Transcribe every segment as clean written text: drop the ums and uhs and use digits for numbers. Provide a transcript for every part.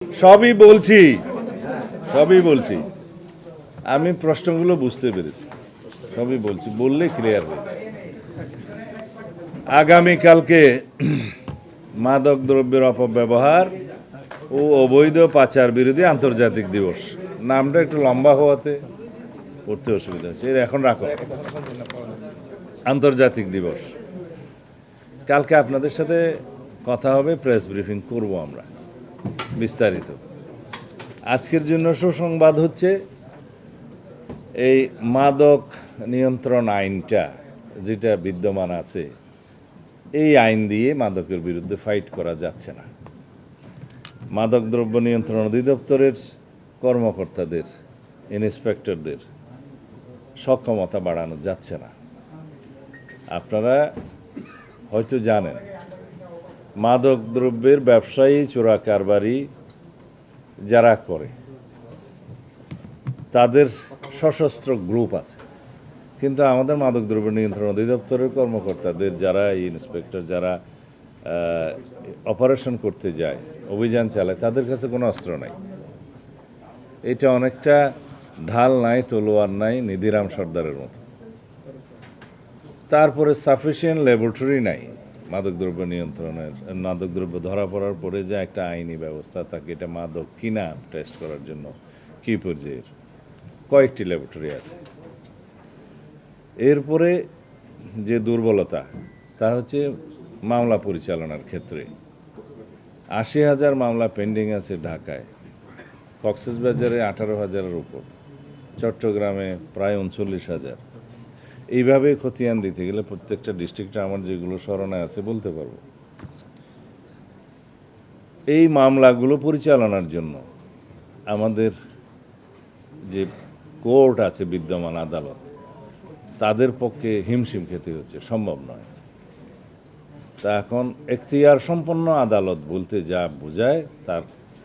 সবই বলছি, সবই বলছি। আমি প্রশ্নগুলো বুঝতে পেরেছি, সবই বলছি, বললে ক্লিয়ার হবে। আগামীকালকে মাদক দ্রব্যের অপব্যবহার ও অবৈধ পাচার বিরোধী আন্তর্জাতিক দিবস। নামটা একটু লম্বা হওয়াতে পড়তে অসুবিধা হচ্ছে, এর এখন রাখো। আন্তর্জাতিক দিবস কালকে আপনাদের সাথে কথা হবে, প্রেস ব্রিফিং করব আমরা বিস্তারিত। আজকের জন্য সুসংবাদ হচ্ছে এই মাদক নিয়ন্ত্রণ আইনটা যেটা বিদ্যমান আছে, এই আইন দিয়ে মাদকের বিরুদ্ধে ফাইট করা যাচ্ছে না। মাদক দ্রব্য নিয়ন্ত্রণ অধিদপ্তরের কর্মকর্তাদের, ইন্সপেক্টরদের সক্ষমতা বাড়ানো যাচ্ছে না। আপনারা হয়তো জানেন, মাদক দ্রব্যের ব্যবসায়ী, চোরা কারবারি যারা করে তাদের সশস্ত্র গ্রুপ আছে, কিন্তু আমাদের মাদকদ্রব্য নিয়ন্ত্রণ অধিদপ্তরের কর্মকর্তাদের যারা ইন্সপেক্টর, যারা অপারেশন করতে যায়, অভিযান চালায়, তাদের কাছে কোনো অস্ত্র নাই। এটা অনেকটা ঢাল নাই, তলোয়ার নাই, নিধিরাম সর্দারের মতো। তারপরে সাফিসিয়েন্ট ল্যাবরেটরি নাই মাদকদ্রব্য নিয়ন্ত্রণের। মাদকদ্রব্য ধরা পড়ার পরে যে একটা আইনি ব্যবস্থা থাকে, এটা মাদক কিনা টেস্ট করার জন্য কী পর্যায়ের, কয়েকটি ল্যাবরেটরি আছে। এরপরে যে দুর্বলতা, তা হচ্ছে মামলা পরিচালনার ক্ষেত্রে। ৮০,০০০ মামলা পেন্ডিং আছে ঢাকায়, কক্সবাজারে ১৮,০০০-এর উপর, চট্টগ্রামে প্রায় ৩৯,০০০। এইভাবে খতিয়ান দিতে গেলে প্রত্যেকটা ডিস্ট্রিক্টে আমার যেগুলো স্মরণে আছে বলতে পারবো। এই মামলাগুলো পরিচালনার জন্য আমাদের যে কোর্ট আছে, বিদ্যমান আদালত, তাদের পক্ষে হিমশিম খেতে হচ্ছে, সম্ভব নয়। তা এখন এখতিয়ার সম্পন্ন আদালত বলতে যা বোঝায়,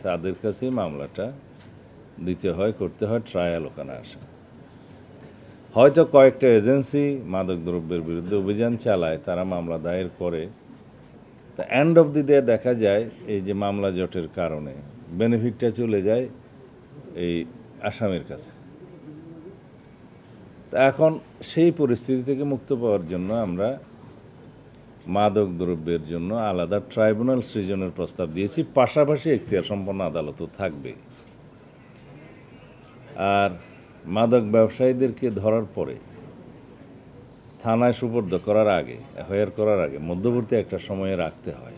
তাদের কাছেই মামলাটা দিতে হয়, করতে হয়, ট্রায়াল ওখানে আসে। হয়তো কয়েকটা এজেন্সি মাদকদ্রব্যের বিরুদ্ধে অভিযান চালায়, তারা মামলা দায়ের করে। তা এন্ড অফ দি ডে দেখা যায় এই যে মামলা জটের কারণে বেনিফিটটা চলে যায় এই আসামির কাছে। তা এখন সেই পরিস্থিতি থেকে মুক্ত পাওয়ার জন্য আমরা মাদক দ্রব্যের জন্য আলাদা ট্রাইব্যুনাল সৃজনের প্রস্তাব দিয়েছি, পাশাপাশি এখতিয়ার সম্পন্ন আদালতও থাকবে। আর মাদক ব্যবসায়ীদেরকে ধরার পরে থানায় সুপর্দ করার আগে, এফআইআর করার আগে মধ্যবর্তী একটা সময়ে রাখতে হয়।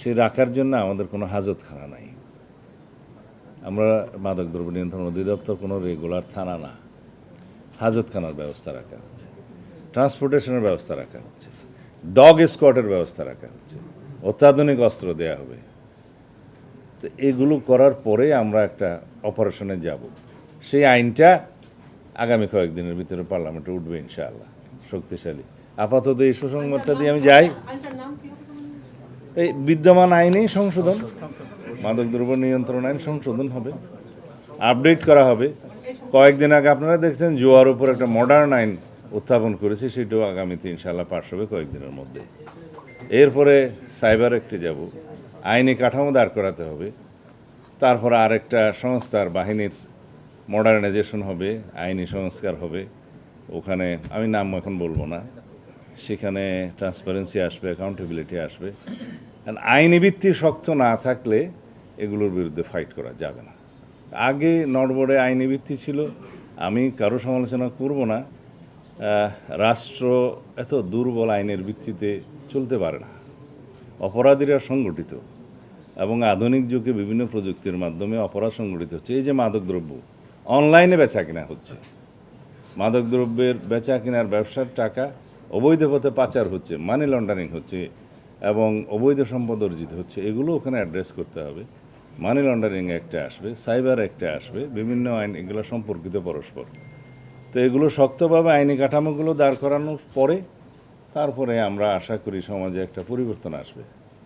সেই রাখার জন্য আমাদের কোনো হাজতখানা নাই। আমরা মাদক দ্রব্য নিয়ন্ত্রণ অধিদপ্তর কোনো রেগুলার থানা না, হাজতখানার ব্যবস্থা রাখা হচ্ছে, ট্রান্সপোর্টেশনের ব্যবস্থা রাখা হচ্ছে, ডগ স্কোয়াডের ব্যবস্থা রাখা হচ্ছে, অত্যাধুনিক অস্ত্র দেয়া হবে। তো এগুলো করার পরে আমরা একটা অপারেশনে যাব। সেই আইনটা আগামী কয়েকদিনের ভিতরে পার্লামেন্টে উঠবে ইনশাআল্লাহ, শক্তিশালী। আপাতত এই সুসংবাদটা দিয়ে আমি যাই। এই বিদ্যমান আইনেই সংশোধন, মাদকদ্রব্য নিয়ন্ত্রণ আইন সংশোধন হবে, আপডেট করা হবে। কয়েকদিন আগে আপনারা দেখছেন জুয়ার উপর একটা মডার্ন আইন উত্থাপন করেছি, সেটাও আগামীতে ইনশাআল্লাহ পাশ হবে কয়েকদিনের মধ্যে। এরপরে সাইবার অ্যাক্টে যাব, আইনি কাঠামো দাঁড় করাতে হবে। তারপরে আরেকটা সংস্থার বাহিনীর মডার্নাইজেশন হবে, আইনি সংস্কার হবে। ওখানে আমি নাম এখন বলবো না, সেখানে ট্রান্সপারেন্সি আসবে, অ্যাকাউন্টেবিলিটি আসবে। আইনি ভিত্তি শক্ত না থাকলে এগুলোর বিরুদ্ধে ফাইট করা যাবে না। আগে নড়বড়ে আইনি ভিত্তি ছিল, আমি কারো সমালোচনা করব না। রাষ্ট্র এত দুর্বল আইনের ভিত্তিতে চলতে পারে না। অপরাধীরা সংগঠিত, এবং আধুনিক যুগে বিভিন্ন প্রযুক্তির মাধ্যমে অপরাধ সংগঠিত হচ্ছে। এই যে মাদকদ্রব্য অনলাইনে বেচা কেনা হচ্ছে, মাদকদ্রব্যের বেচা কেনার ব্যবসার টাকা অবৈধ পথে পাচার হচ্ছে, মানি লন্ডারিং হচ্ছে, এবং অবৈধ সম্পদ অর্জিত হচ্ছে। এগুলো ওখানে অ্যাড্রেস করতে হবে। মানি লন্ডারিং একটা আসবে, সাইবার একটা আসবে, বিভিন্ন আইন, এগুলো সম্পর্কিত পরস্পর। তো এগুলো শক্তভাবে আইনি কাঠামোগুলো দাঁড় করানোর পরে তারপরে আমরা আশা করি সমাজে একটা পরিবর্তন আসবে।